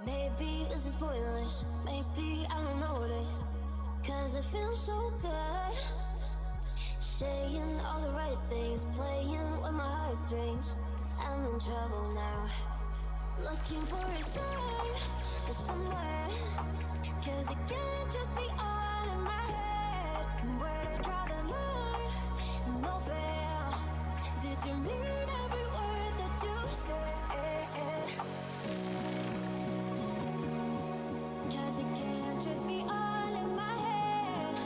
Maybe this is pointless, maybe I don't notice, cause it feels so good. Saying all the right things, playing with my heartstrings. I'm in trouble now, looking for a sign somewhere, cause it can't just be all in my head. Where to draw the line, no fair. Did you mean every word that you said? Cause it can't just be all in my head.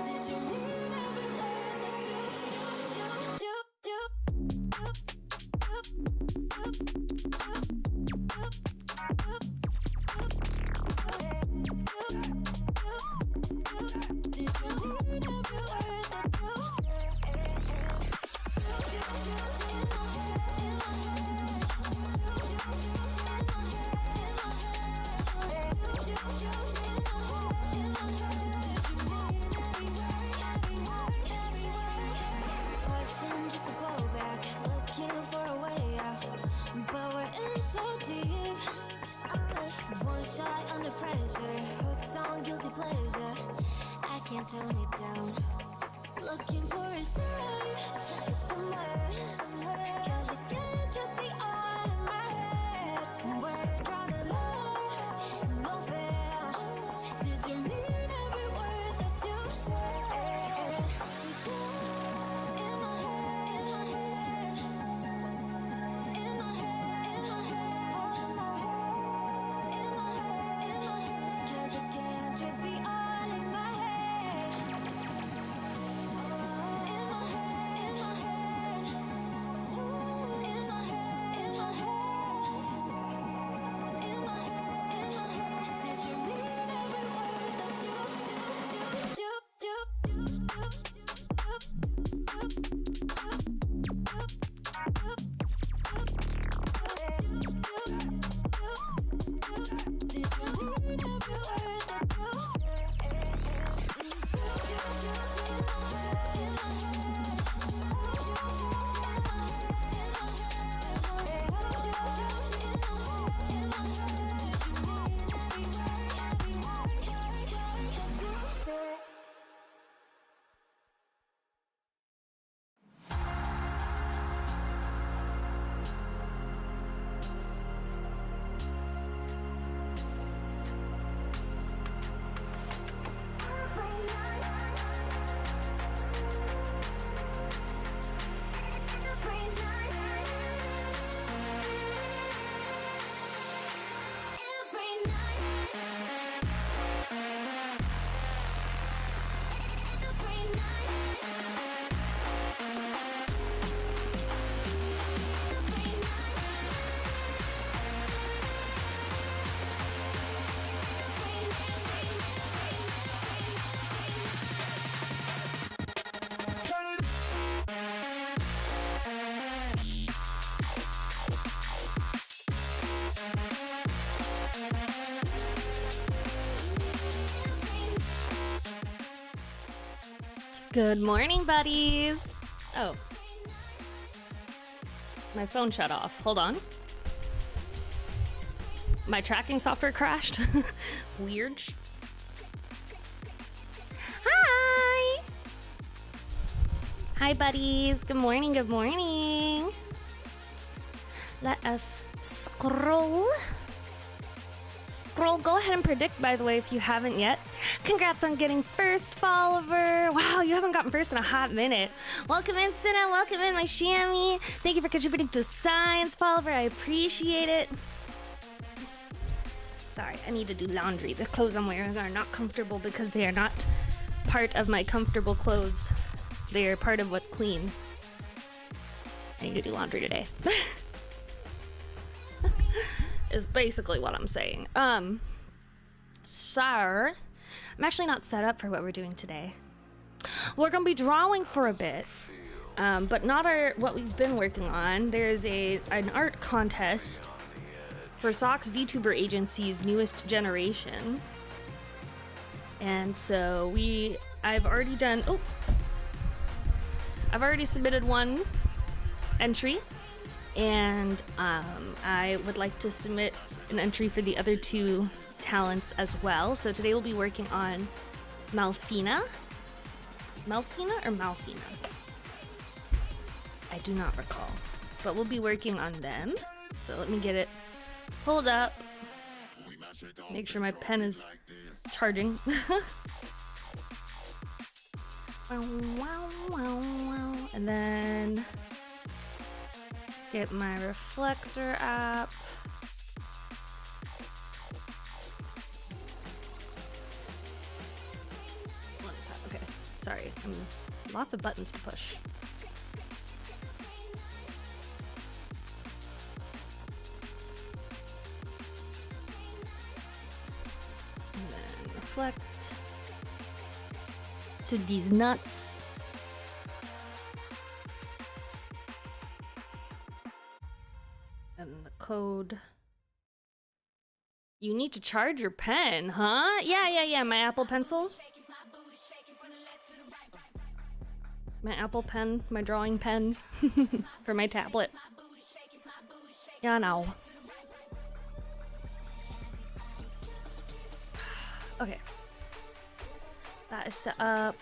Did you mean every word that you just a blowback, looking for a way out, but we're in so deep. One shot under pressure, hooked on guilty pleasure. I can't tone it down. Looking for a sign somewhere, cause it can't just be all in my head. Where to draw the line, no fair. Did you mean every word that you said? In my head, in my head, in my head, in my head, all in my head, in my head, in my head. Cause it can't just be all in my head. In my head, in my head, in my head, in my head, in my head, in my head. Did you mean every word that you do? Good morning, buddies. Oh, my phone shut off. Hold on. My tracking software crashed. Weird. Hi. Hi, buddies. Good morning. Good morning. Let us scroll. Go ahead and predict, by the way, if you haven't yet. Congrats on getting first, Folliver. Wow, you haven't gotten first in a hot minute. Welcome in, Cinna. Welcome in, my Shammy. Thank you for contributing to science, Folliver. I appreciate it. Sorry, I need to do laundry. The clothes I'm wearing are not comfortable because they are not part of my comfortable clothes. They are part of what's clean. I need to do laundry today. Is basically what I'm saying. Sir, I'm actually not set up for what we're doing today. We're gonna be drawing for a bit, but not what we've been working on. There's an art contest for Sox VTuber Agency's newest generation, and so I've already submitted one entry And I would like to submit an entry for the other two talents as well. So today we'll be working on Malfina. Malfina or Malfina? I do not recall. But we'll be working on them. So let me get it pulled up. Make sure my pen is charging. And then get my reflector app. What is that? Okay, sorry. Lots of buttons to push. And then reflect to these nuts. And the code. You need to charge your pen, huh? Yeah, my Apple Pencil. My Apple Pen, my drawing pen for my tablet. Yeah, no. Okay. That is set up.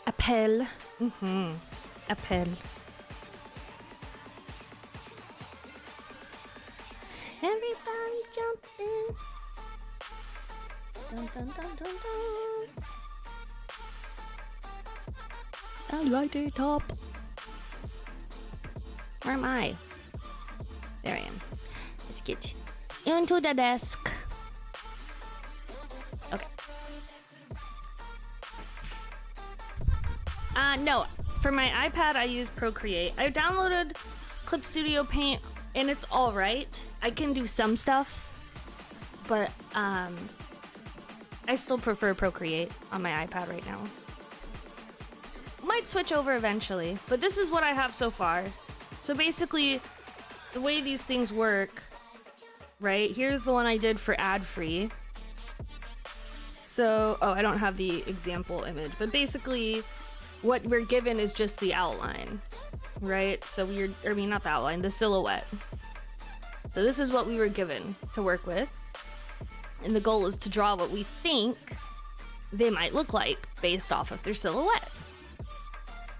Appel. Appel. Everybody jump in. Dun dun dun dun dun. I light it up. Where am I? There I am. Let's get into the desk. Okay. No. For my iPad, I use Procreate. I downloaded Clip Studio Paint, and it's all right. I can do some stuff, but I still prefer Procreate on my iPad right now. Might switch over eventually, but this is what I have so far. So basically, the way these things work, right? Here's the one I did for ad-free. So, oh, I don't have the example image, but basically, what we're given is just the outline, right? So not the outline, the silhouette. So this is what we were given to work with. And the goal is to draw what we think they might look like based off of their silhouette.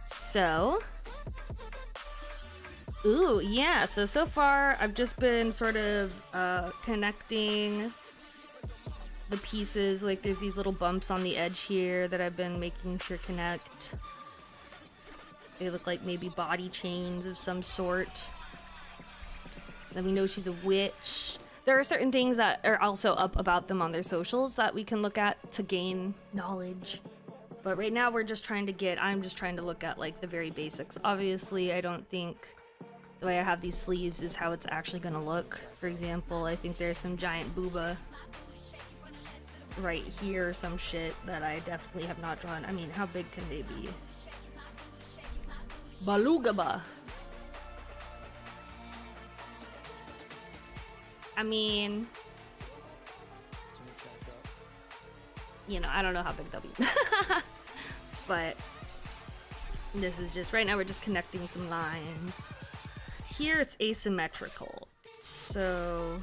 So, ooh, yeah, so far I've just been sort of connecting the pieces. Like there's these little bumps on the edge here that I've been making sure connect. They look like maybe body chains of some sort. Then we know she's a witch. There are certain things that are also up about them on their socials that we can look at to gain knowledge. But right now I'm just trying to look at like the very basics. Obviously, I don't think the way I have these sleeves is how it's actually gonna look. For example, I think there's some giant booba right here or some shit that I definitely have not drawn. I mean, how big can they be? Balugaba. I mean, you know, I don't know how big they'll be. But this is just, right now we're just connecting some lines. Here it's asymmetrical. So,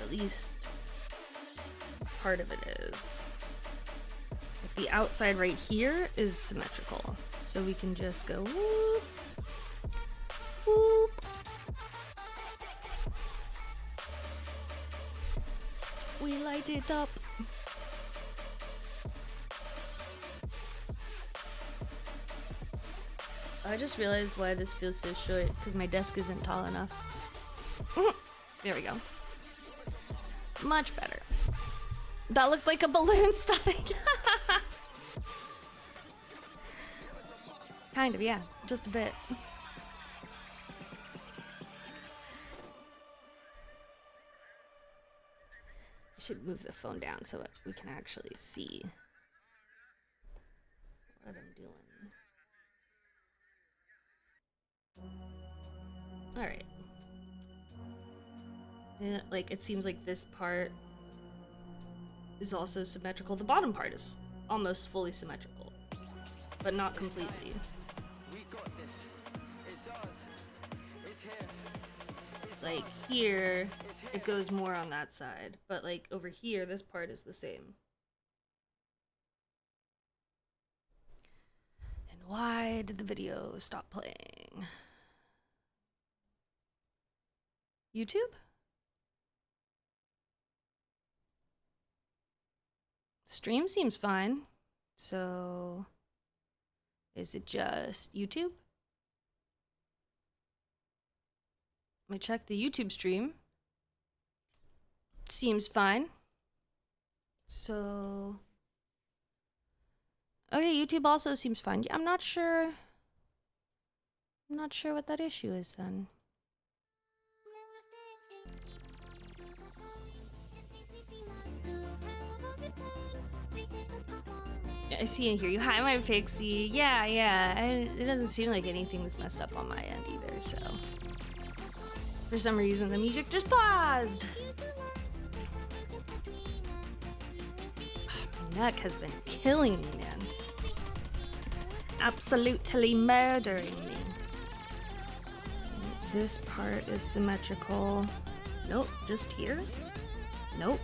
at least part of it is. Like the outside right here is symmetrical. So we can just go whoop, whoop. We light it up. I just realized why this feels so short, because my desk isn't tall enough. There we go. Much better. That looked like a balloon stuffing. Kind of, yeah. Just a bit. I should move the phone down so that we can actually see what I'm doing. Alright. And like, it seems like this part is also symmetrical. The bottom part is almost fully symmetrical, but not completely. like here, it goes more on that side. But like over here, this part is the same. And why did the video stop playing? YouTube? Stream seems fine. So, is it just YouTube? Let me check the YouTube stream. Seems fine. So, okay, YouTube also seems fine. Yeah, I'm not sure what that issue is then. I see and hear you. Hi, my pixie. Yeah. It doesn't seem like anything's messed up on my end either, so. For some reason, the music just paused. Oh, my neck has been killing me, man. Absolutely murdering me. This part is symmetrical. Nope, just here. Nope,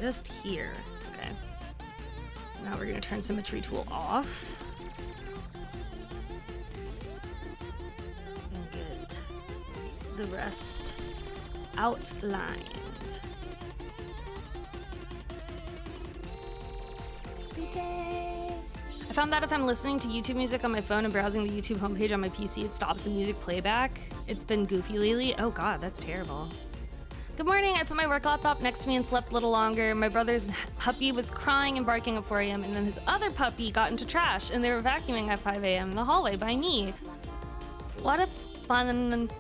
just here. Okay. Now we're gonna turn symmetry tool off. And get the rest outlined. I found that if I'm listening to YouTube music on my phone and browsing the YouTube homepage on my PC, it stops the music playback. It's been goofy lately. Oh god, that's terrible. Good morning. I put my work laptop next to me and slept a little longer. My brother's puppy was crying and barking at 4 a.m. and then his other puppy got into trash and they were vacuuming at 5 a.m. in the hallway by me. What a fun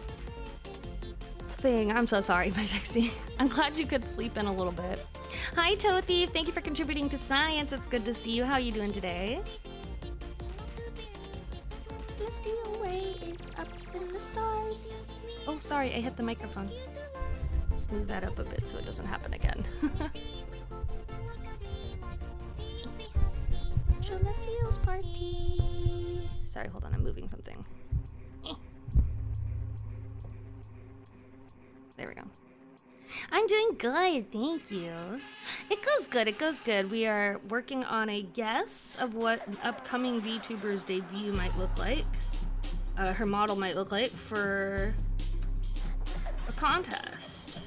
thing. I'm so sorry, my pixie. I'm glad you could sleep in a little bit. Hi, Toe Thief. Thank you for contributing to science. It's good to see you. How are you doing today? Misty away is up in the stars. Oh, sorry. I hit the microphone. Let's move that up a bit so it doesn't happen again. Trillestial's party. Sorry, hold on. I'm moving something. There we go. I'm doing good, thank you. It goes good, it goes good. We are working on a guess of what an upcoming VTuber's debut might look like. Her model might look like for a contest.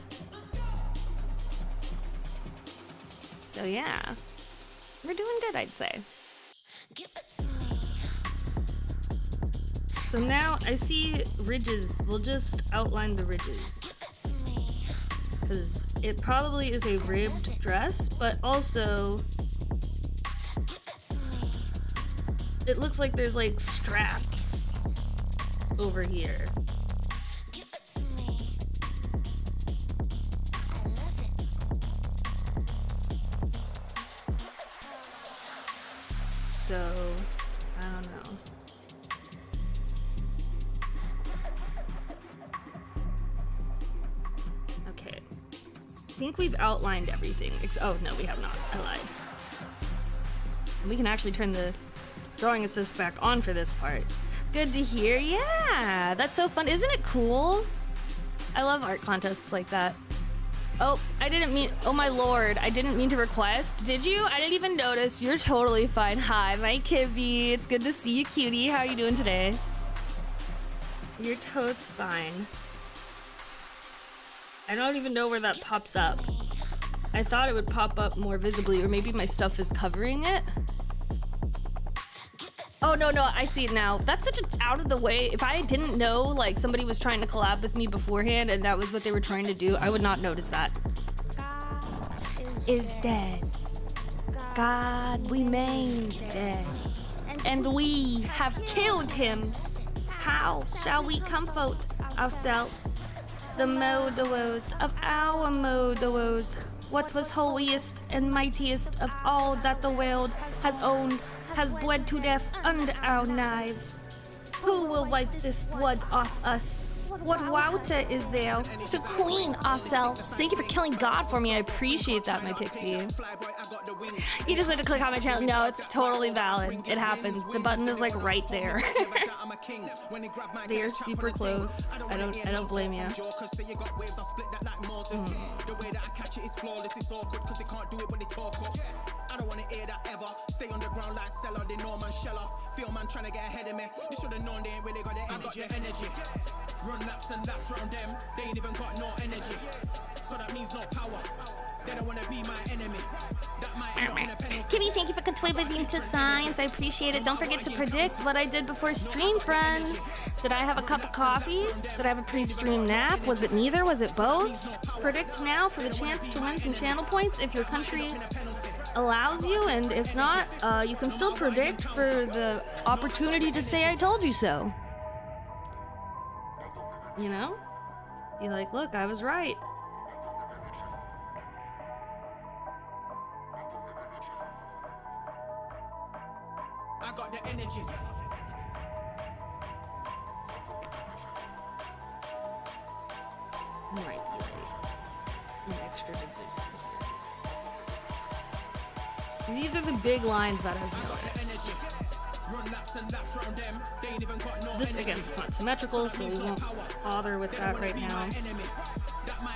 So yeah, we're doing good, I'd say. So now I see ridges. We'll just outline the ridges. Because it probably is a ribbed dress, but also it looks like there's like straps over here. So, I don't know. Okay. I think we've outlined everything. Oh, no, we have not. I lied. And we can actually turn the drawing assist back on for this part. Good to hear. Yeah, that's so fun. Isn't it cool? I love art contests like that. Oh, I didn't mean, oh my lord, I didn't mean to request. Did you? I didn't even notice. You're totally fine. Hi, my Kibby. It's good to see you, cutie. How are you doing today? You're totes fine. I don't even know where that pops up. I thought it would pop up more visibly, or maybe my stuff is covering it. Oh, no, I see it now. That's such a out of the way. If I didn't know, like, somebody was trying to collab with me beforehand and that was what they were trying to do, I would not notice that. God is dead. God remains dead. And we have killed him. How shall we comfort ourselves? The murderers of our murderers. What was holiest and mightiest of all that the world has owned has bled to death under our knives. Who will wipe this blood off us? What water is there to clean ourselves? Thank you for killing God for me. I appreciate that, my pixie. You just had to click on my channel. No, it's totally valid. It happens. The button is like right there. They are super close. I don't blame you. The way that I catch it is flawless. It's awkward because they can't do it when they talk up. I don't wanna hear that ever. Stay on the ground like cellar. They know man shell off. Feel man trying to get ahead of me. They should have known they ain't really got the energy. Run laps and laps round them. They ain't even got no energy. So that means no power. They don't wanna be my enemy. That might end up in a penalty. Kimmy, thank you for contributing to science. I appreciate it. Don't forget to predict what I did before stream, friends. Did I have a cup of coffee? Did I have a pre-stream nap? Was it neither? Was it both? Predict now for the chance to win some channel points if your country allows you, and if not, you can still predict for the opportunity to say I told you so. You know? Be like, look, I was right. I got the energies. Might be like an extra division. So these are the big lines that I've noticed. This again, it's not symmetrical, so we won't bother with that right now.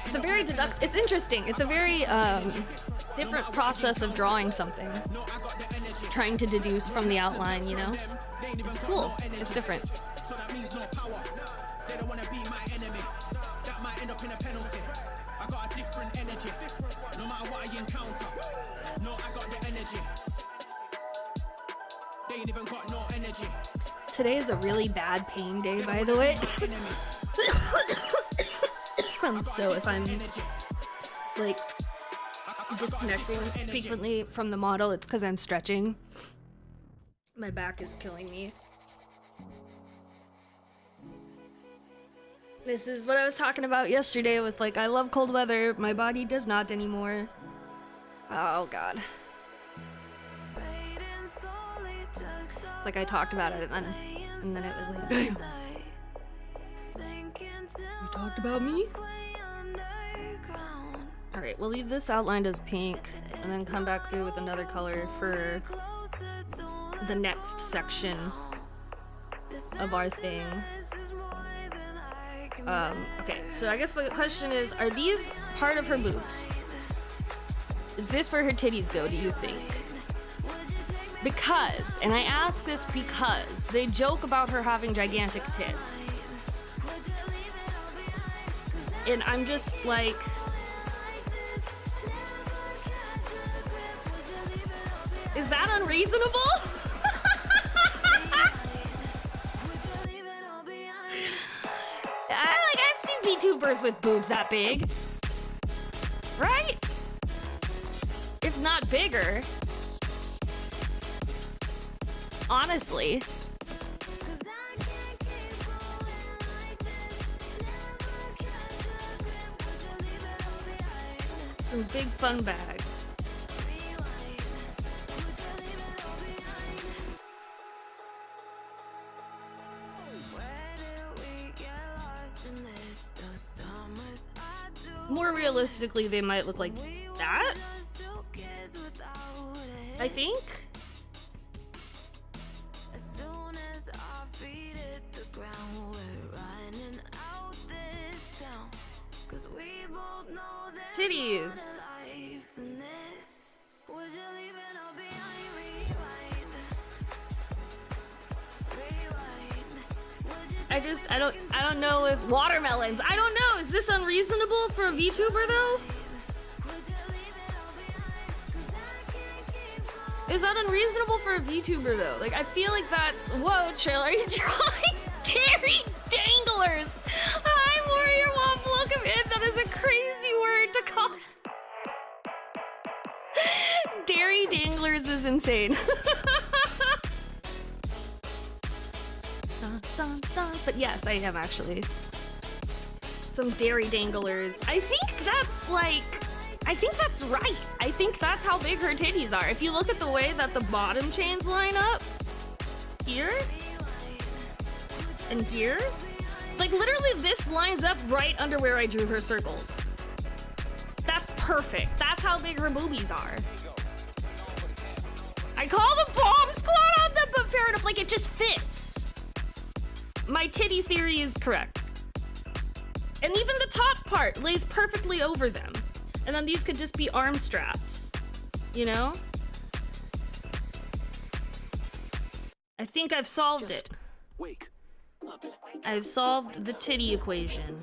It's a very it's interesting. It's a very different process of drawing something. Trying to deduce from the outline, you know? It's cool. It's different. So that means no power. They don't wanna be my enemy. That might end up in a penalty. I got a different energy. No matter what I encounter. No, I got the energy. They ain't even got no energy. Today is a really bad pain day, by the way. So if I'm like disconnecting frequently from the model, it's because I'm stretching. My back is killing me. This is what I was talking about yesterday with like, I love cold weather, my body does not anymore. Oh god. It's like I talked about it and then it was like, damn. You talked about me? Alright, we'll leave this outlined as pink and then come back through with another color for the next section of our thing. Okay, so I guess the question is, are these part of her boobs? Is this where her titties go, do you think? Because, and I ask this because, they joke about her having gigantic tits. And I'm just like... Is that unreasonable? I've seen VTubers with boobs that big. Right? If not bigger. Honestly. Some big fun bags. More realistically, they might look like that. I think. Titties. I don't know if watermelons. I don't know. Is this unreasonable for a VTuber though? Is that unreasonable for a VTuber though? Like I feel like that's whoa, Trill, are you drawing dairy danglers? Hi, Warrior Wolf, welcome in. That is a crazy word to call. Dairy danglers is insane. But yes, I am actually. Some dairy danglers. I think that's right. I think that's how big her titties are. If you look at the way that the bottom chains line up, here, and here, like literally this lines up right under where I drew her circles. That's perfect. That's how big her boobies are. I call the bomb squad on them, but fair enough, like it just fits. My titty theory is correct. And even the top part lays perfectly over them. And then these could just be arm straps, you know? I think I've solved it. Wake up. I've solved the titty equation.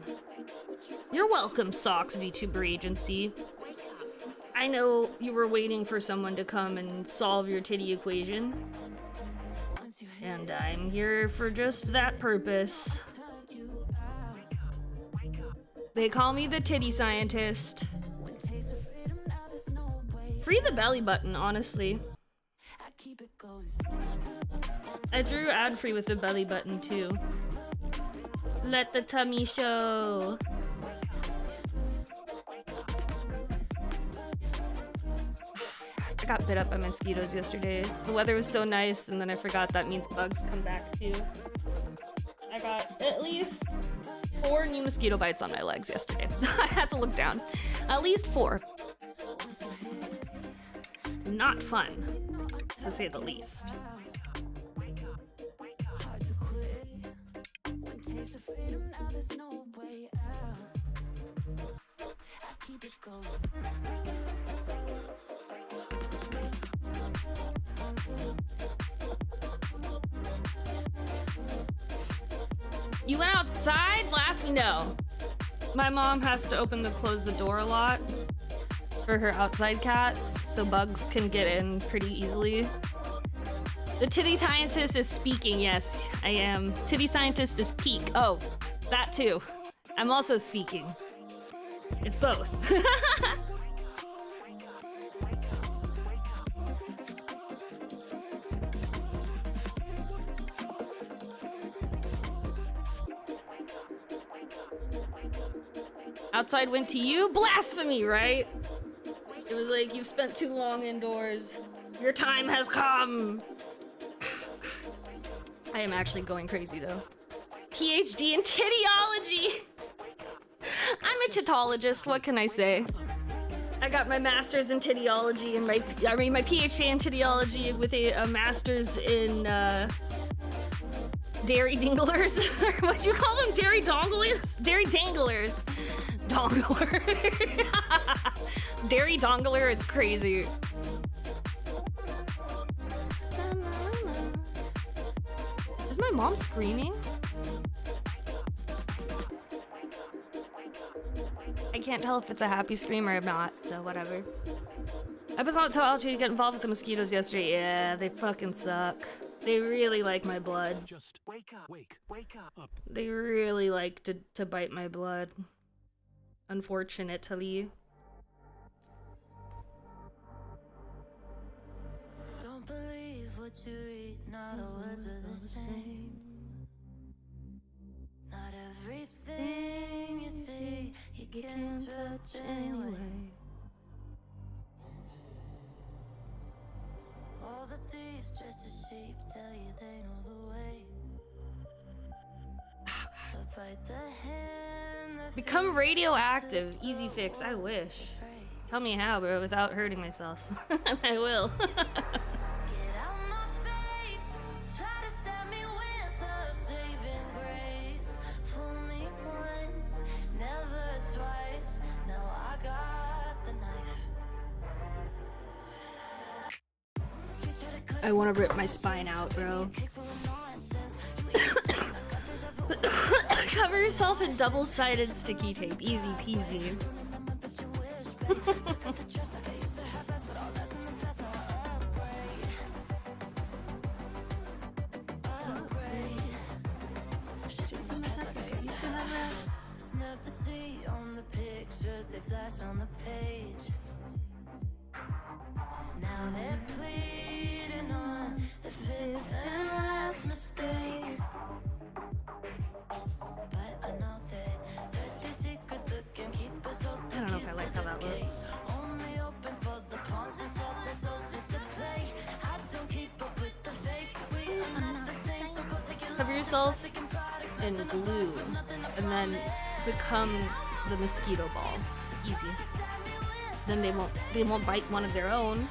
You're welcome, Socks VTuber Agency. I know you were waiting for someone to come and solve your titty equation. And I'm here for just that purpose. They call me the titty scientist. Free the belly button, honestly. I drew ad-free with the belly button too. Let the tummy show. I got bit up by mosquitoes yesterday. The weather was so nice, and then I forgot that means bugs come back too. I got at least 4 new mosquito bites on my legs yesterday. I had to look down. At least 4. Not fun, to say the least. You went outside last week? No. My mom has to close the door a lot for her outside cats, so bugs can get in pretty easily. The titty scientist is speaking, yes, I am. Titty scientist is peak. Oh, that too. I'm also speaking. It's both. Outside went to you? Blasphemy, right? It was like, you've spent too long indoors. Your time has come. I am actually going crazy though. PhD in tittyology. I'm a titologist, what can I say? I got my master's in tittyology and my PhD in tittyology with a master's in dairy dinglers. What'd you call them? Dairy donglers? Dairy danglers. Dongler. Dairy dongler is crazy. Is my mom screaming? I can't tell if it's a happy scream or not, so whatever. I was not told to get involved with the mosquitoes yesterday. Yeah, they fucking suck. They really like my blood. Just wake up. Wake up. They really like to bite my blood. Unfortunately. Don't believe what you read, not all words are the same. Not everything you see, you can't trust anyway. All the thieves dressed as sheep tell you they know the way. So bite the hand that Become radioactive. Easy fix. I wish. Tell me how, bro, without hurting myself. I will. Get out my face, try to stab me with a saving grace. Fool me once, never twice. Now I got the knife. I want to rip my spine out, bro. Cover yourself in double-sided sticky tape. Easy peasy. Snap the sea on the pictures, they flash on the page. Now they're pleading on the fifth and last mistake. But I know that dirty secrets that can keep us all. I don't know if I like how that looks. Only open for the pawns who sell their souls just to play. I don't keep up with the fake. We are not the same, so go take your Cover yourself in glue and then become the mosquito ball. Easy. Then they won't bite one of their own.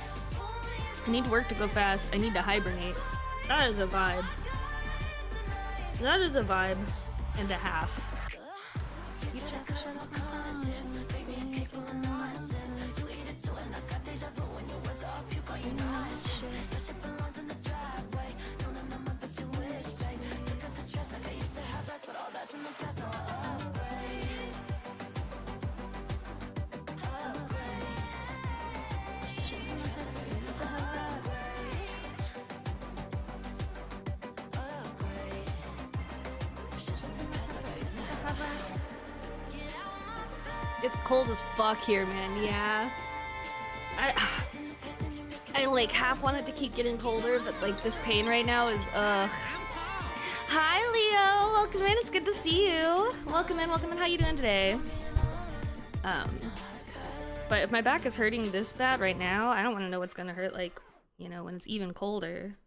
I need work to go fast. I need to hibernate. That is a vibe. That is a vibe and a half. It's cold as fuck here, man. Yeah. I like half want it to keep getting colder, but like this pain right now is Hi Leo, welcome in. It's good to see you. Welcome in, welcome in. How you doing today? But if my back is hurting this bad right now, I don't want to know what's gonna hurt like, you know, when it's even colder.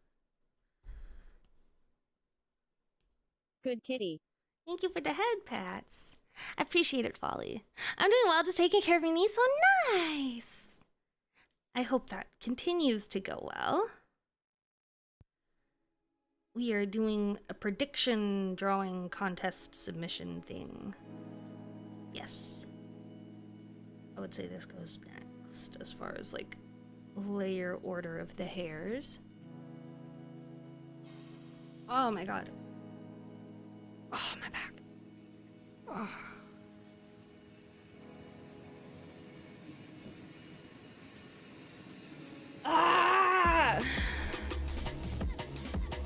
Good kitty. Thank you for the head pats. I appreciate it, Folly. I'm doing well, just taking care of your niece. So nice. I hope that continues to go well. We are doing a prediction drawing contest submission thing. Yes. I would say this goes next as far as like layer order of the hairs. Oh my god. Oh, my back. Oh. Ah!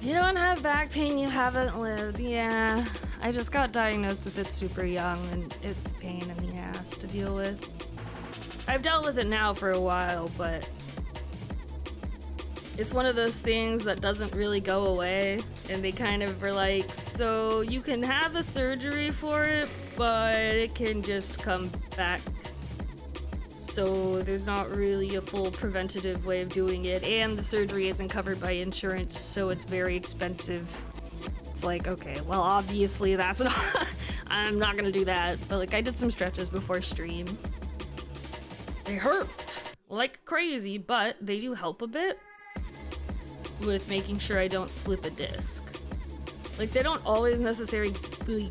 You don't have back pain, you haven't lived. Yeah, I just got diagnosed with it super young, and it's pain in the ass to deal with. I've dealt with it now for a while, but it's one of those things that doesn't really go away, and they kind of are like, so you can have a surgery for it, but it can just come back. So there's not really a full preventative way of doing it, and the surgery isn't covered by insurance, so it's very expensive. It's like, okay, well, obviously that's not, I'm not gonna do that, but like I did some stretches before stream. They hurt like crazy, but they do help a bit with making sure I don't slip a disc. Like, they don't always necessarily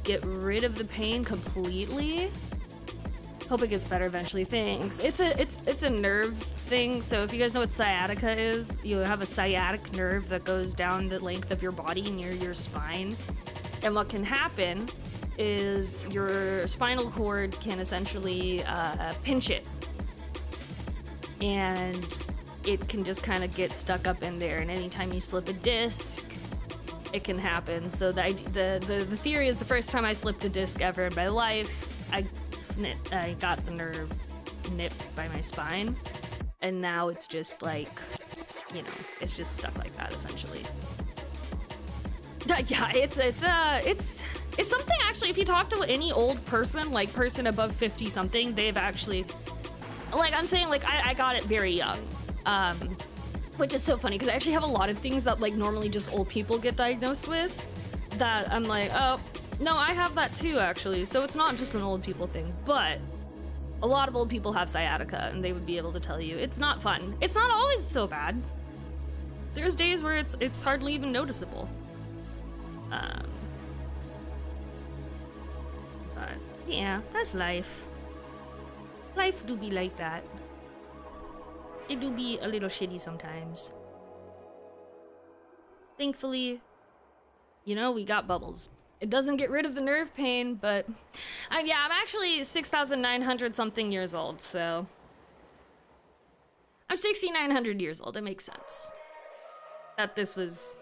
get rid of the pain completely. Hope it gets better eventually. Thanks. It's a nerve thing. So if you guys know what sciatica is, you have a sciatic nerve that goes down the length of your body near your spine. And what can happen is your spinal cord can essentially pinch it. And it can just kind of get stuck up in there, and anytime you slip a disc, it can happen. So the theory is the first time I slipped a disc ever in my life, I got the nerve nipped by my spine, and now it's just like, you know, it's just stuck like that essentially. Yeah, it's something actually. If you talk to any old person, like person above 50 something, they've actually, like I'm saying, like I got it very young. Which is so funny because I actually have a lot of things that like normally just old people get diagnosed with that I'm like, oh, no, I have that too actually. So it's not just an old people thing, but a lot of old people have sciatica and they would be able to tell you it's not fun. It's not always so bad. There's days where it's hardly even noticeable. But yeah, that's life. Life do be like that. It do be a little shitty sometimes. Thankfully, you know, we got bubbles. It doesn't get rid of the nerve pain, but yeah, I'm actually 6,900 something years old, so I'm 6,900 years old. It makes sense that this was.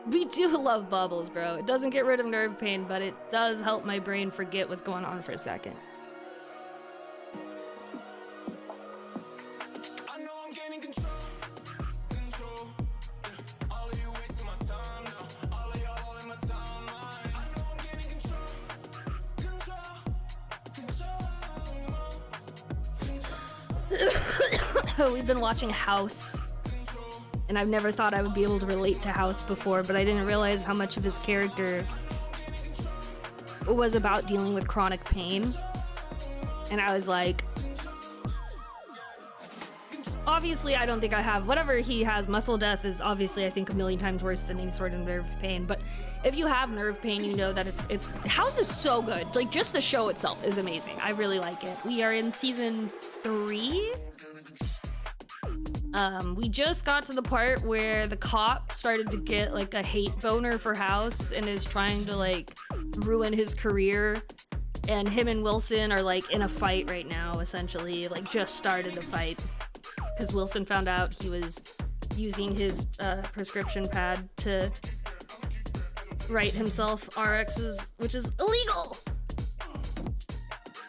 We do love bubbles, bro. It doesn't get rid of nerve pain, but it does help my brain forget what's going on for a second. We've been watching House, and I've never thought I would be able to relate to House before, but I didn't realize how much of his character was about dealing with chronic pain. And I was like, oh, obviously I don't think I have, whatever he has, muscle death is obviously I think a million times worse than any sort of nerve pain. But if you have nerve pain, you know that it's House is so good. Like just the show itself is amazing. I really like it. We are in season 3. We just got to the part where the cop started to get like a hate boner for House and is trying to like ruin his career. And him and Wilson are like in a fight right now, essentially, like just started a fight. Because Wilson found out he was using his prescription pad to write himself RXs, which is illegal.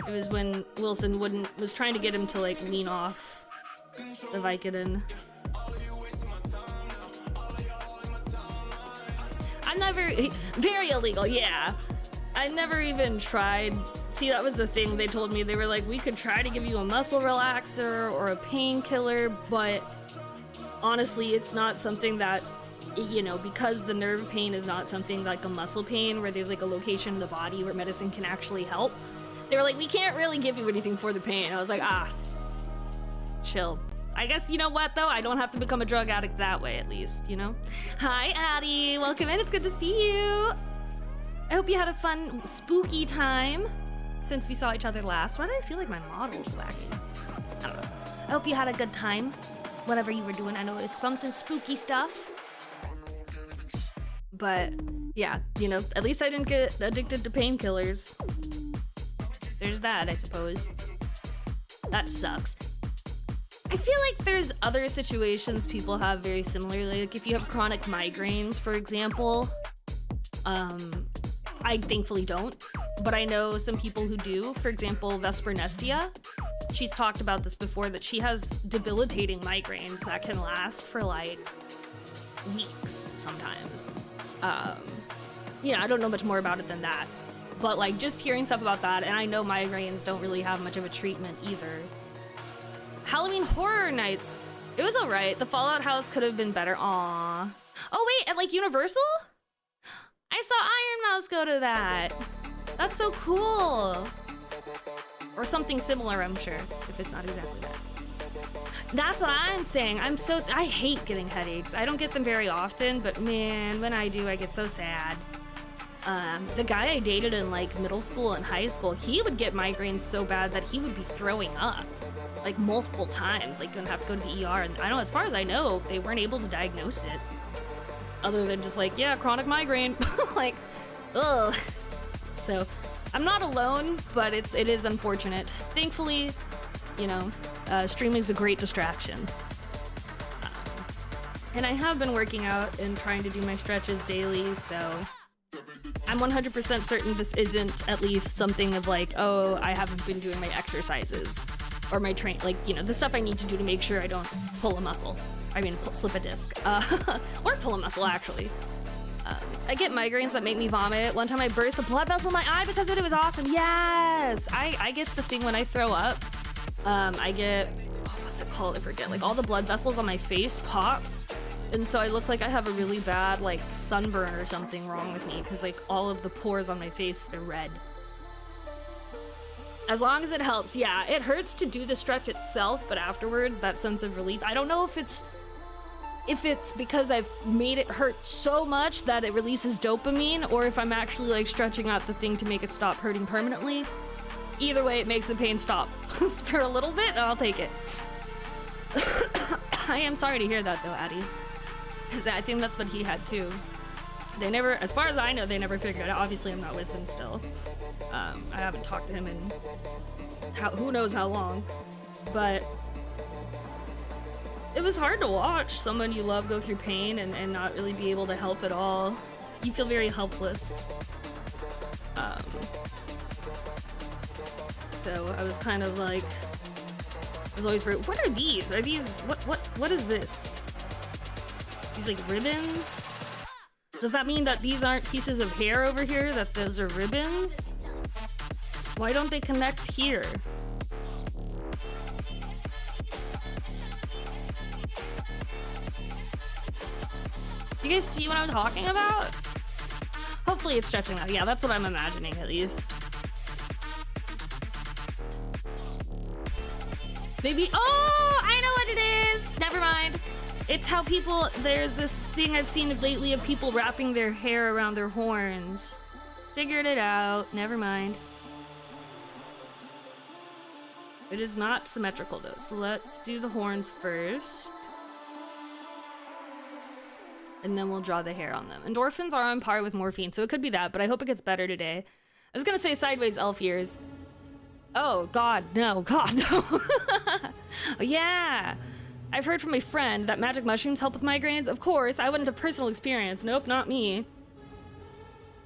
It was when Wilson was trying to get him to like wean off the Vicodin. Very illegal, yeah. I never even tried. See, that was the thing they told me. They were like, we could try to give you a muscle relaxer or a painkiller, but honestly, it's not something that, you know, because the nerve pain is not something like a muscle pain where there's like a location in the body where medicine can actually help. They were like, we can't really give you anything for the pain. I was like, chill. I guess, you know what, though? I don't have to become a drug addict that way, at least, you know? Hi, Addie. Welcome in. It's good to see you. I hope you had a fun, spooky time since we saw each other last. Why do I feel like my model's lacking? I don't know. I hope you had a good time, whatever you were doing. I know it was something spooky stuff. But, yeah, you know, at least I didn't get addicted to painkillers. There's that, I suppose. That sucks. I feel like there's other situations people have very similarly. Like if you have chronic migraines, for example, I thankfully don't, but I know some people who do. For example, Vesper Nestia. She's talked about this before, that she has debilitating migraines that can last for like weeks sometimes. Yeah, I don't know much more about it than that, but like just hearing stuff about that, and I know migraines don't really have much of a treatment either. Halloween Horror Nights. It was alright. The Fallout house could have been better. Aww. Oh wait, at like Universal? I saw Iron Mouse go to that. That's so cool. Or something similar, I'm sure, if it's not exactly that. That's what I'm saying. I hate getting headaches. I don't get them very often, but man, when I do, I get so sad. The guy I dated in like middle school and high school, he would get migraines so bad that he would be throwing up like multiple times, like gonna have to go to the ER. And I know, as far as I know, they weren't able to diagnose it. Other than just like, yeah, chronic migraine. Like, ugh. So, I'm not alone, but it is unfortunate. Thankfully, you know, streaming's a great distraction. And I have been working out and trying to do my stretches daily, so I'm 100% certain this isn't at least something of like, oh, I haven't been doing my exercises or my like, you know, the stuff I need to do to make sure I don't pull a muscle. I mean, slip a disc. Or pull a muscle, actually. I get migraines that make me vomit. One time I burst a blood vessel in my eye because of it. It was awesome. Yes! I get the thing when I throw up. I get, what's it called? I forget. Like, all the blood vessels on my face pop. And so I look like I have a really bad, like, sunburn or something wrong with me because, like, all of the pores on my face are red. As long as it helps, yeah. It hurts to do the stretch itself, but afterwards, that sense of relief. I don't know if it's because I've made it hurt so much that it releases dopamine, or if I'm actually like stretching out the thing to make it stop hurting permanently. Either way, it makes the pain stop for a little bit, and I'll take it. I am sorry to hear that though, Addie. Because I think that's what he had too. They never, as far as I know, they never figured it out. Obviously, I'm not with him still. I haven't talked to him in who knows how long, but it was hard to watch someone you love go through pain and not really be able to help at all. You feel very helpless. So I was kind of like, I was always very, what are these? Are these, what is this? These like ribbons? Does that mean that these aren't pieces of hair over here, that those are ribbons? Why don't they connect here? You guys see what I'm talking about? Hopefully it's stretching out. Yeah, that's what I'm imagining at least. Maybe, oh, I know what it is. Never mind. It's how people, there's this thing I've seen lately of people wrapping their hair around their horns. Figured it out. Never mind. It is not symmetrical though, so let's do the horns first. And then we'll draw the hair on them. Endorphins are on par with morphine, so it could be that, but I hope it gets better today. I was gonna say sideways elf ears. Oh, God, no. Yeah. I've heard from a friend that magic mushrooms help with migraines. Of course, I wouldn't have personal experience. Nope, not me.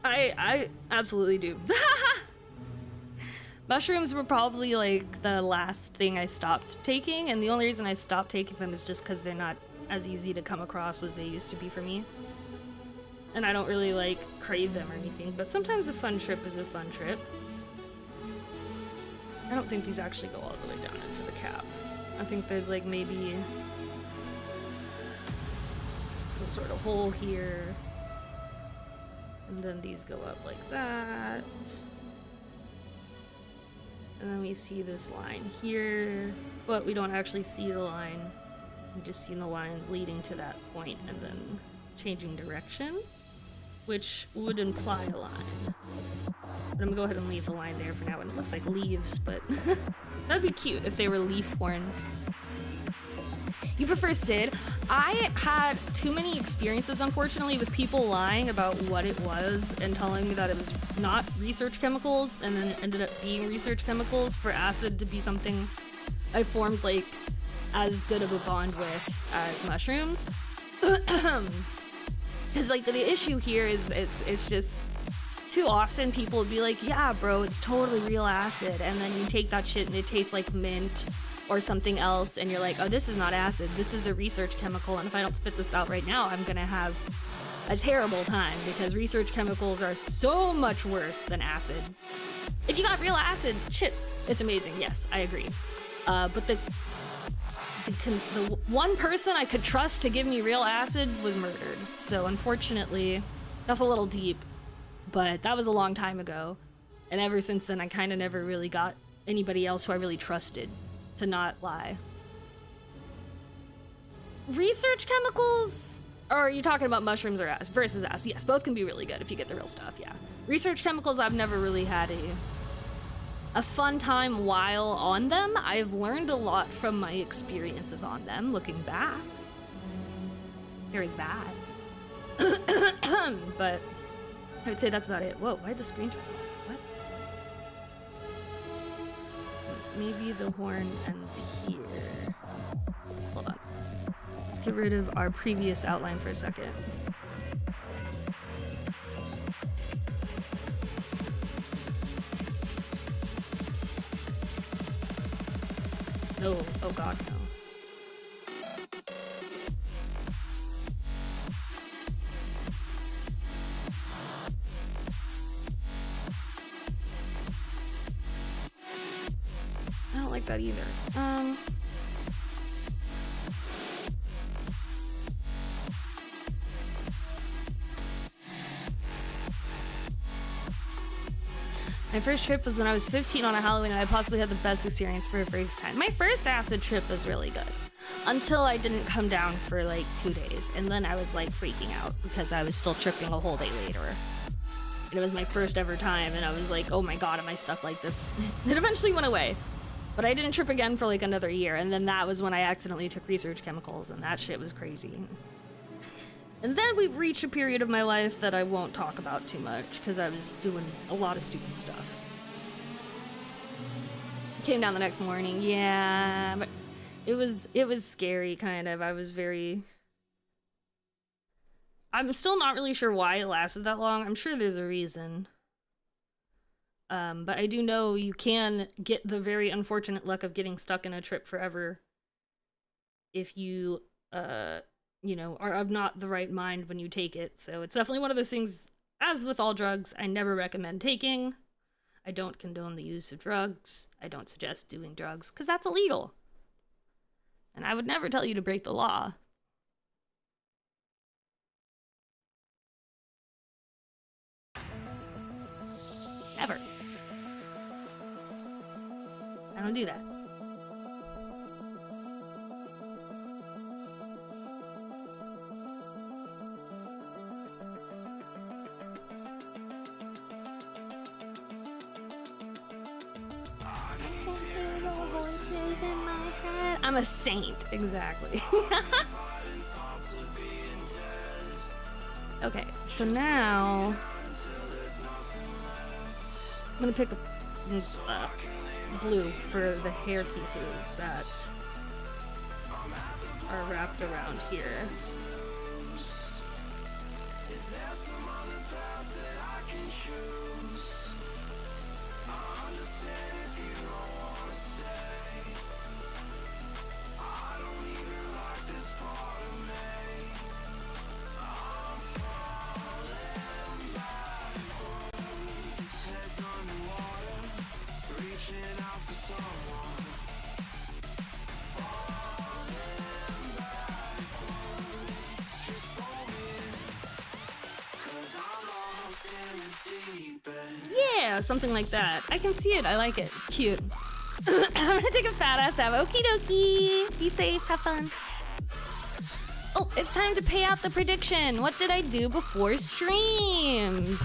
I absolutely do. Mushrooms were probably like the last thing I stopped taking, and the only reason I stopped taking them is just because they're not as easy to come across as they used to be for me. And I don't really like crave them or anything, but sometimes a fun trip is a fun trip. I don't think these actually go all the way down into the cap. I think there's like maybe some sort of hole here. And then these go up like that. And then we see this line here, but we don't actually see the line. We just see the lines leading to that point and then changing direction, which would imply a line. But I'm gonna go ahead and leave the line there for now, and it looks like leaves, but that'd be cute if they were leaf horns. You prefer Sid? I had too many experiences, unfortunately, with people lying about what it was and telling me that it was not research chemicals, and then ended up being research chemicals for acid to be something I formed like as good of a bond with as mushrooms. Because like the issue here is it's just too often people would be like, yeah bro, it's totally real acid, and then you take that shit and it tastes like mint or something else, and you're like, oh, this is not acid, this is a research chemical, and if I don't spit this out right now, I'm gonna have a terrible time, because research chemicals are so much worse than acid. If you got real acid, shit, it's amazing, yes, I agree. But the one person I could trust to give me real acid was murdered, so unfortunately, that's a little deep, but that was a long time ago, and ever since then I kind of never really got anybody else who I really trusted to not lie. Research chemicals? Or are you talking about mushrooms or acid versus acid? Yes, both can be really good if you get the real stuff, yeah. Research chemicals, I've never really had a fun time while on them. I've learned a lot from my experiences on them, looking back. There is that. But I would say that's about it. Whoa, why'd the screen turn off? What? Maybe the horn ends here. Hold on. Let's get rid of our previous outline for a second. No, oh god, no. I don't like that either. My first trip was when I was 15 on a Halloween, and I possibly had the best experience for the first time. My first acid trip was really good, until I didn't come down for like 2 days, and then I was like freaking out because I was still tripping a whole day later. And it was my first ever time, and I was like, oh my god, am I stuck like this? It eventually went away, but I didn't trip again for like another year, and then that was when I accidentally took research chemicals, and that shit was crazy. And then we reached a period of my life that I won't talk about too much, because I was doing a lot of stupid stuff. Came down the next morning, yeah, but it was scary, kind of. I'm still not really sure why it lasted that long. I'm sure there's a reason. But I do know you can get the very unfortunate luck of getting stuck in a trip forever if you, you know, are of not the right mind when you take it. So it's definitely one of those things, as with all drugs, I never recommend taking. I don't condone the use of drugs. I don't suggest doing drugs, because that's illegal. And I would never tell you to break the law. Ever. I don't do that. I'm a saint, exactly. Okay, so now I'm gonna pick a blue for the hair pieces that are wrapped around here. Yeah, something like that. I can see it. I like it. It's cute. I'm gonna take a fat ass nap. Okie dokie. Be safe. Have fun. Oh, it's time to pay out the prediction. What did I do before stream?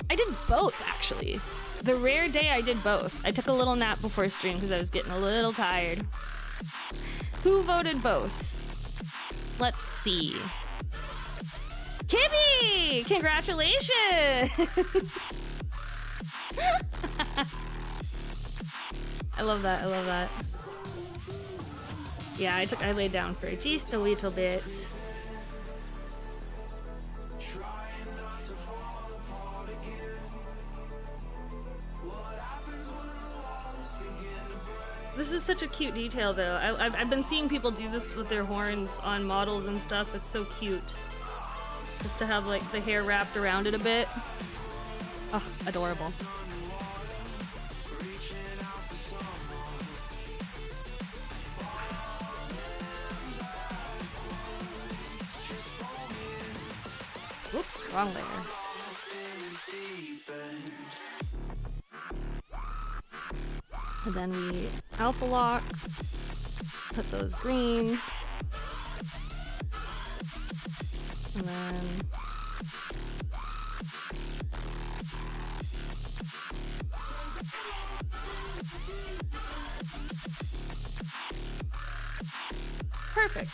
I did both, actually. The rare day I did both. I took a little nap before stream because I was getting a little tired. Who voted both? Let's see. Kibby! Congratulations! I love that, I love that. Yeah, I laid down for just a little bit. This is such a cute detail, though. I've been seeing people do this with their horns on models and stuff. It's so cute. Just to have, like, the hair wrapped around it a bit. Oh, adorable. Whoops, wrong layer. And then we alpha lock, put those green, and then perfect.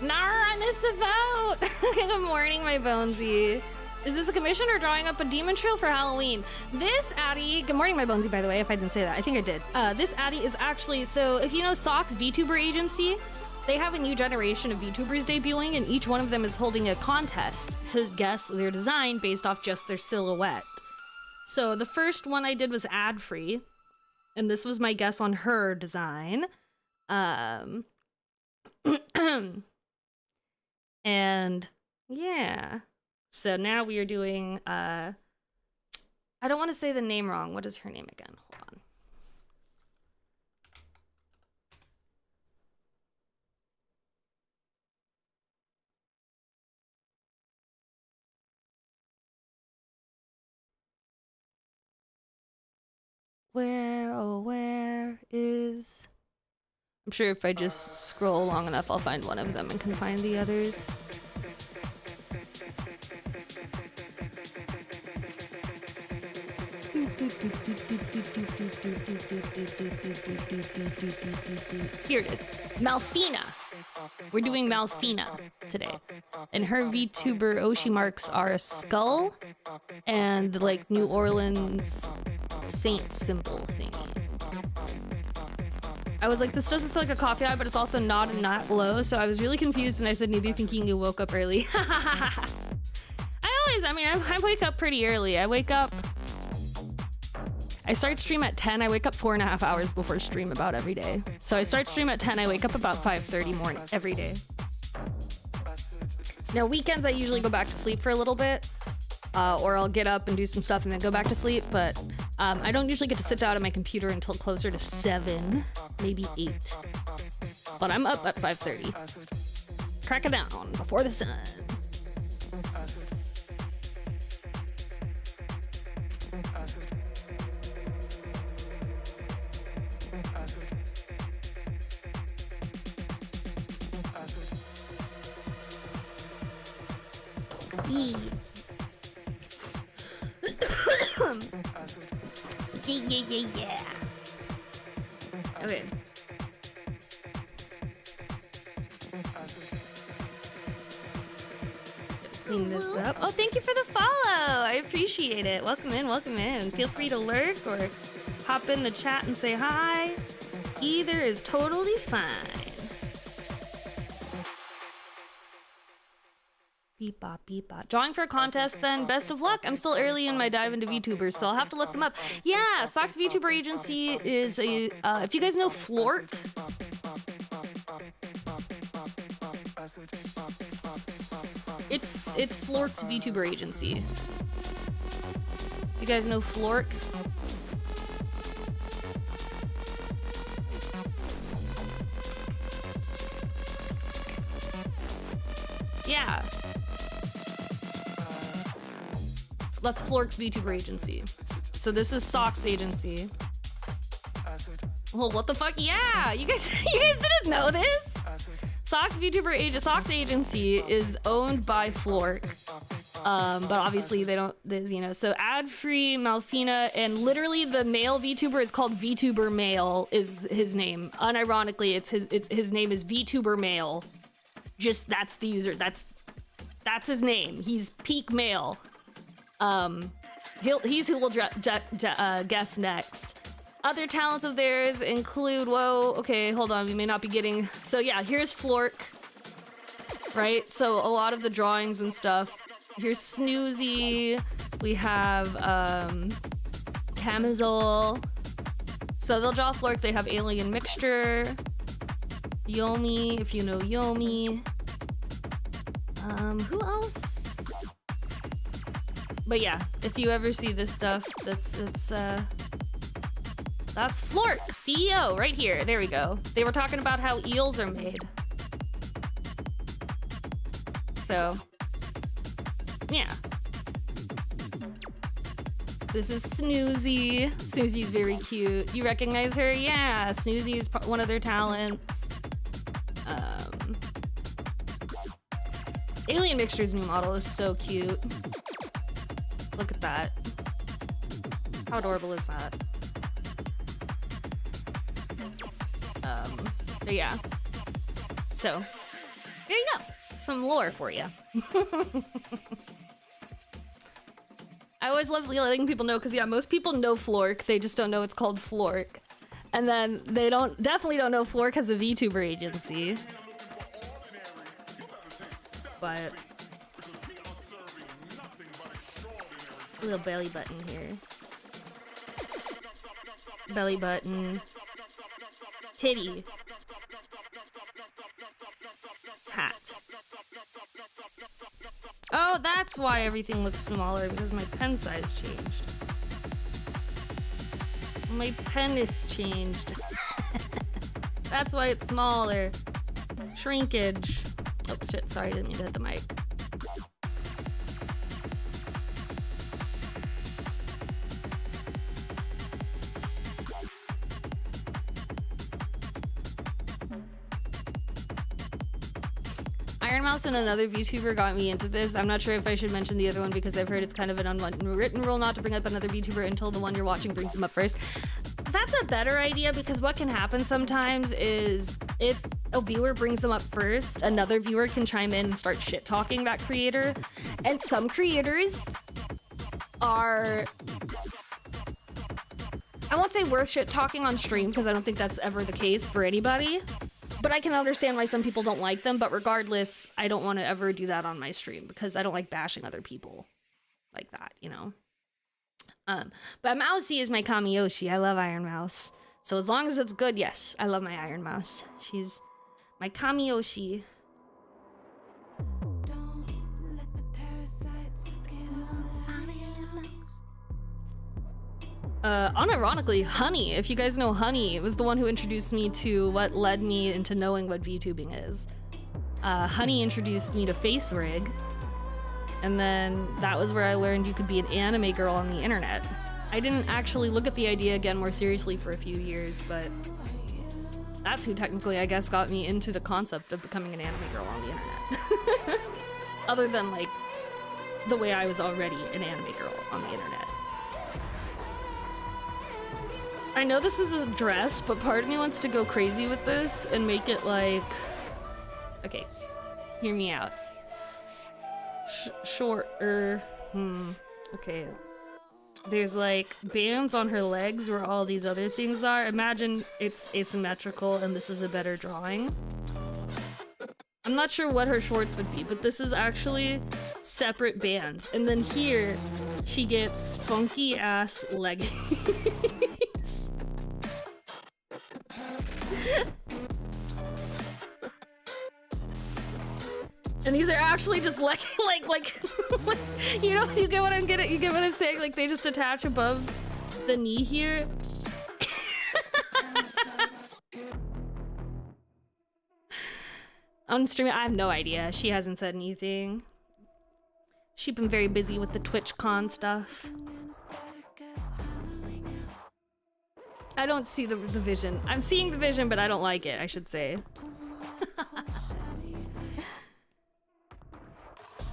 Nar, I missed the vote! Good morning, my Bonesy. Is this a commission or drawing up a demon Trill for Halloween? This Addy, good morning, my Bonesy, by the way, if I didn't say that. I think I did. This Addy is actually, so if you know Sock's VTuber agency, they have a new generation of VTubers debuting, and each one of them is holding a contest to guess their design based off just their silhouette. So the first one I did was ad-free, and this was my guess on her design. And yeah, so now we are doing, I don't want to say the name wrong. What is her name again? Hold on. Where, oh, where is... I'm sure if I just scroll long enough, I'll find one of them and can find the others. Here it is. Malfina. We're doing Malfina today. And her VTuber Oshi marks are a skull and the, like, New Orleans saint symbol thingy. I was like, this doesn't sound like a coffee eye, but it's also not and not low, so I was really confused, and I said, neither thinking you woke up early. I wake up pretty early. I start stream at 10, I wake up 4.5 hours before stream about every day. So I start stream at 10, I wake up about 5:30 morning every day. Now weekends I usually go back to sleep for a little bit, or I'll get up and do some stuff and then go back to sleep, but I don't usually get to sit down at my computer until closer to 7, maybe 8. But I'm up at 5:30. Crack it down before the sun. E. Yeah. Okay. Clean this up. Oh, thank you for the follow. I appreciate it. Welcome in, welcome in. Feel free to lurk or hop in the chat and say hi. Either is totally fine. Beep bop, beep bop. Drawing for a contest then. Best of luck. I'm still early in my dive into VTubers, so I'll have to look them up. Yeah, Sox VTuber Agency is a, if you guys know Flork. It's Flork's VTuber Agency. You guys know Flork? Yeah. That's Flork's VTuber Agency. So this is Sock's agency. Well, what the fuck? Yeah, you guys didn't know this? Sock's Sock's agency is owned by Flork. But obviously they don't, you know, so ad-free, Malfina, and literally the male VTuber is called VTuber Male is his name. Unironically, his name is VTuber Male. Just, that's the user, that's his name. He's peak male. He's who we'll guess next. Other talents of theirs include, whoa, okay, hold on, we may not be getting, so yeah, here's Flork, right? So a lot of the drawings and stuff. Here's Snoozy, we have, Camisole. So they'll draw Flork, they have Alien Mixture, Yomi, if you know Yomi. Who else? But yeah, if you ever see this stuff, that's Flork, CEO, right here. There we go. They were talking about how eels are made. So, yeah. This is Snoozy. Snoozy's very cute. You recognize her? Yeah, Snoozy is one of their talents. Alien Mixture's new model is so cute. Look at that. How adorable is that? But yeah. So, there you go. Some lore for you. I always love letting people know, because yeah, most people know Flork, they just don't know it's called Flork. And then they definitely don't know Flork has a VTuber agency. But a little belly button here. Belly button. Titty. Hat. Oh, that's why everything looks smaller, because my pen size changed. My pen is changed. That's why it's smaller. Shrinkage. Oh shit, sorry, I didn't mean to hit the mic. Iron Mouse and another VTuber got me into this. I'm not sure if I should mention the other one because I've heard it's kind of an unwritten rule not to bring up another VTuber until the one you're watching brings them up first. That's a better idea, because what can happen sometimes is if a viewer brings them up first, another viewer can chime in and start shit-talking that creator. And some creators are, I won't say worth shit-talking on stream, because I don't think that's ever the case for anybody. But I can understand why some people don't like them, but regardless, I don't want to ever do that on my stream, because I don't like bashing other people like that, you know? But Mousy is my Kamiyoshi. I love Iron Mouse. So as long as it's good, yes, I love my Iron Mouse. She's my Kamiyoshi. Unironically, Honey, if you guys know Honey, was the one who introduced me to what led me into knowing what VTubing is. Honey introduced me to Face Rig, and then that was where I learned you could be an anime girl on the internet. I didn't actually look at the idea again more seriously for a few years, but that's who technically, I guess, got me into the concept of becoming an anime girl on the internet. Other than, like, the way I was already an anime girl on the internet. I know this is a dress, but part of me wants to go crazy with this and make it like... Okay, hear me out. Shorter. Okay. There's like bands on her legs where all these other things are. Imagine it's asymmetrical and this is a better drawing. I'm not sure what her shorts would be, but this is actually separate bands. And then here, she gets funky ass leggings. And these are actually just like you know, you get what I'm getting, you get what I'm saying? Like they just attach above the knee here. On stream, I have no idea. She hasn't said anything. She's been very busy with the TwitchCon stuff. I don't see the vision. I'm seeing the vision, but I don't like it, I should say.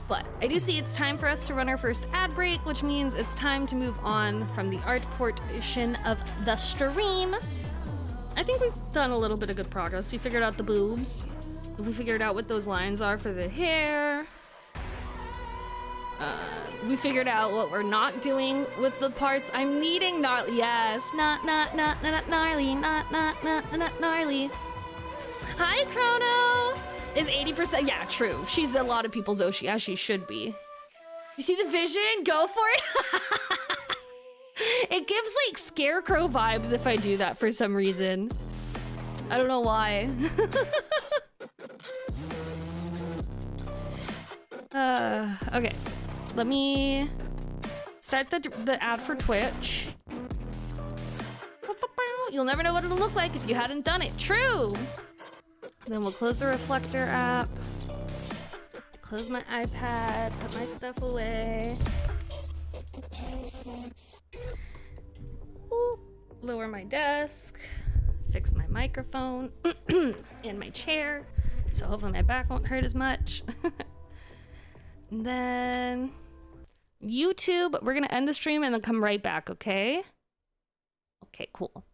But I do see it's time for us to run our first ad break, which means it's time to move on from the art portion of the stream. I think we've done a little bit of good progress. We figured out the boobs. We figured out what those lines are for the hair. We figured out what we're not doing with the parts. I'm needing gnarly. Yes, not gnarly, not gnarly. Hi, Chrono. Is 80%? Yeah, true. She's a lot of people's Oshi, as she should be. You see the vision? Go for it. It gives like Scarecrow vibes if I do that for some reason. I don't know why. Okay. Let me start the ad for Twitch. You'll never know what it'll look like if you hadn't done it. True! Then we'll close the reflector app. Close my iPad, put my stuff away. Ooh, lower my desk. Fix my microphone and my chair. So hopefully my back won't hurt as much. And then YouTube, we're gonna end the stream and then come right back, okay? Okay, cool.